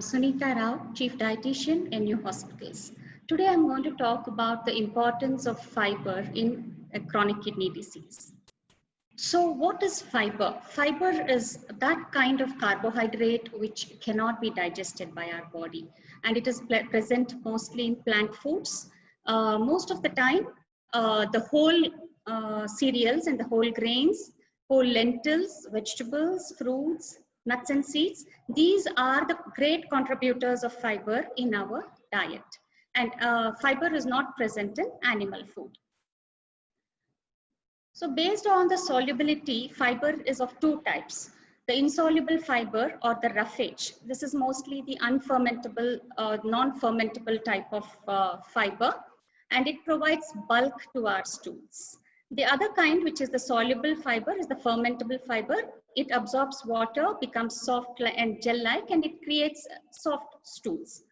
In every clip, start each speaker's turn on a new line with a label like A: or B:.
A: Sunita Rao, Chief Dietitian in New Hospitals. Today I'm going to talk about the importance of fiber in chronic kidney disease. So what is fiber? Fiber is that kind of carbohydrate which cannot be digested by our body, and it is present mostly in plant foods. Most of the time, the whole cereals and the whole grains, whole lentils, vegetables, fruits, nuts and seeds, these are the great contributors of fiber in our diet. And fiber is not present in animal food. So based on the solubility, fiber is of two types. The insoluble fiber or the roughage. This is mostly the unfermentable, non-fermentable type of fiber, and it provides bulk to our stools. The other kind, which is the soluble fiber, is the fermentable fiber. It absorbs water, becomes soft and gel-like, and it creates soft stools.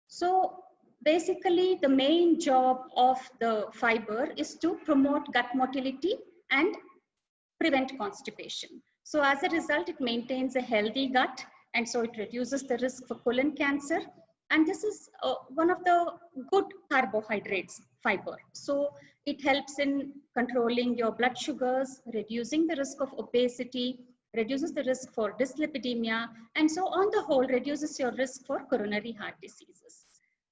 A: So basically, the main job of the fiber is to promote gut motility and prevent constipation. So as a result, it maintains a healthy gut, and so it reduces the risk for colon cancer. And this is one of the good carbohydrates, fiber. So it helps in controlling your blood sugars, reducing the risk of obesity, reduces the risk for dyslipidemia, and so on the whole, reduces your risk for coronary heart diseases.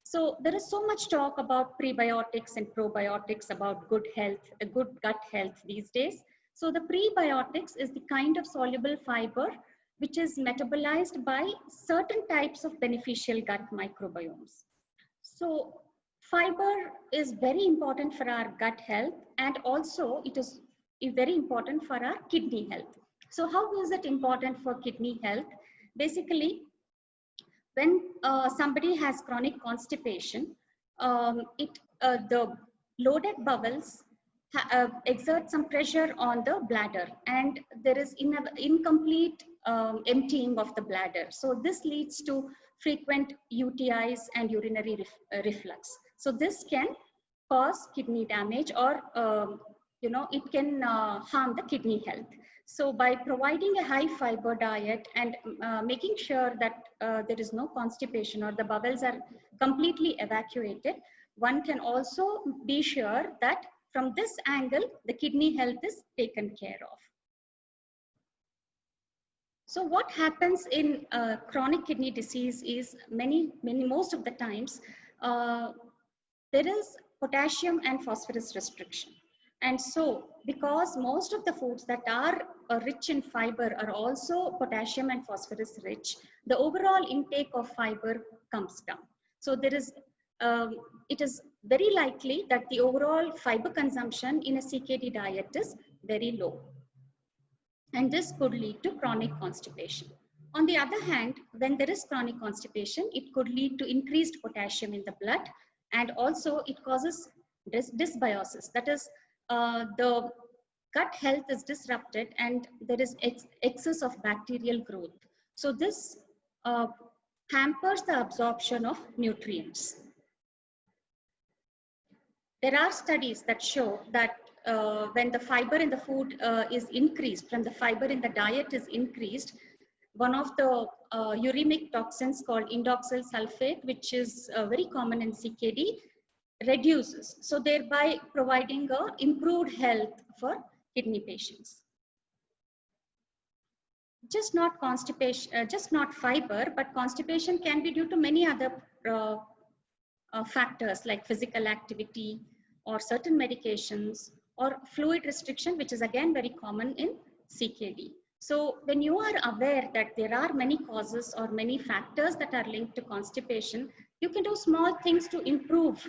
A: So there is so much talk about prebiotics and probiotics, about good health, good gut health these days. So the prebiotics is the kind of soluble fiber which is metabolized by certain types of beneficial gut microbiomes. So fiber is very important for our gut health, and also it is very important for our kidney health. So how is it important for kidney health? Basically, when somebody has chronic constipation, the loaded bowels exert some pressure on the bladder, and there is incomplete emptying of the bladder. So this leads to frequent UTIs and urinary reflux. So this can cause kidney damage, or it can harm the kidney health. So by providing a high fiber diet and making sure that there is no constipation or the bowels are completely evacuated, one can also be sure that from this angle, the kidney health is taken care of. So what happens in chronic kidney disease is most of the times, there is potassium and phosphorus restriction. And so, because most of the foods that are rich in fiber are also potassium and phosphorus rich, the overall intake of fiber comes down. So there is, it is very likely that the overall fiber consumption in a CKD diet is very low. And this could lead to chronic constipation. On the other hand, when there is chronic constipation, it could lead to increased potassium in the blood, and also it causes dysbiosis. That is, the gut health is disrupted and there is excess of bacterial growth. So this hampers the absorption of nutrients. There are studies that show that when the fiber in the food is increased, when the fiber in the diet is increased, one of the uremic toxins called indoxyl sulfate, which is very common in CKD, reduces, so thereby providing improved health for kidney patients. Just not constipation, just not fiber, but constipation can be due to many other factors like physical activity or certain medications or fluid restriction, which is again very common in CKD. So when you are aware that there are many causes or many factors that are linked to constipation, you can do small things to improve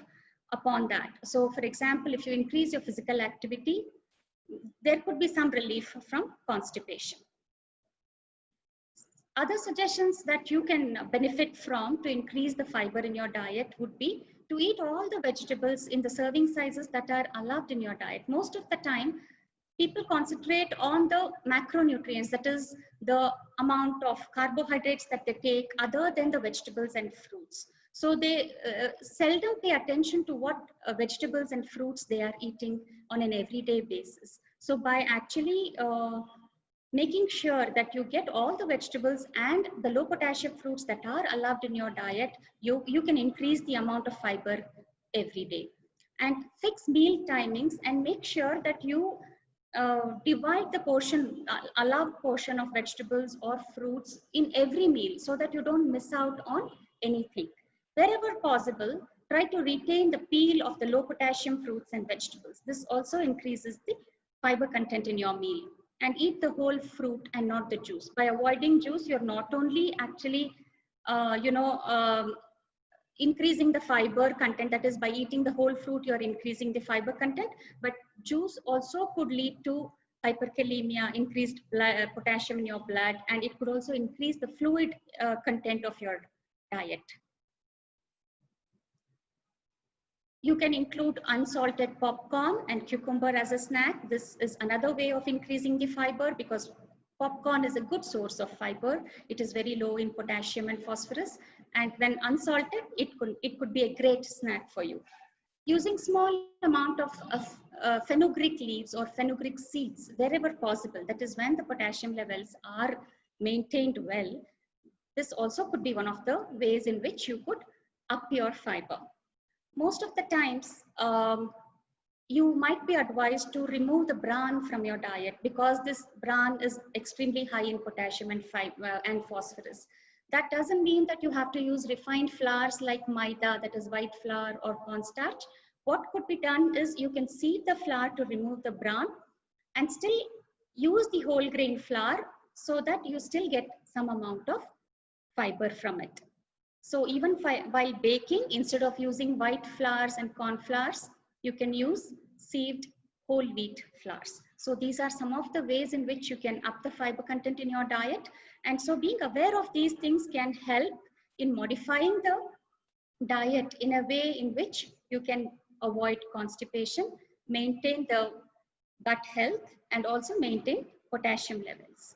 A: upon that. So for example, if you increase your physical activity, there could be some relief from constipation. Other suggestions that you can benefit from to increase the fiber in your diet would be to eat all the vegetables in the serving sizes that are allowed in your diet. Most of the time, people concentrate on the macronutrients, that is the amount of carbohydrates that they take other than the vegetables and fruits. So they seldom pay attention to what vegetables and fruits they are eating on an everyday basis. So by actually making sure that you get all the vegetables and the low potassium fruits that are allowed in your diet, you can increase the amount of fiber every day. And fix meal timings and make sure that you divide the portion, allowed portion of vegetables or fruits in every meal so that you don't miss out on anything. Wherever possible, try to retain the peel of the low potassium fruits and vegetables. This also increases the fiber content in your meal. And eat the whole fruit and not the juice. By avoiding juice, you're not only actually, increasing the fiber content, that is by eating the whole fruit, you're increasing the fiber content, but juice also could lead to hyperkalemia, increased potassium in your blood, and it could also increase the fluid content of your diet. You can include unsalted popcorn and cucumber as a snack. This is another way of increasing the fiber because popcorn is a good source of fiber. It is very low in potassium and phosphorus. And when unsalted, it could be a great snack for you. Using small amount of fenugreek leaves or fenugreek seeds wherever possible, that is when the potassium levels are maintained well. This also could be one of the ways in which you could up your fiber. Most of the times, you might be advised to remove the bran from your diet because this bran is extremely high in potassium and fiber and phosphorus. That doesn't mean that you have to use refined flours like maida, that is white flour or cornstarch. What could be done is you can seed the flour to remove the bran and still use the whole grain flour so that you still get some amount of fiber from it. So even while baking, instead of using white flours and corn flours, you can use sieved whole wheat flours. So these are some of the ways in which you can up the fiber content in your diet. And so being aware of these things can help in modifying the diet in a way in which you can avoid constipation, maintain the gut health, and also maintain potassium levels.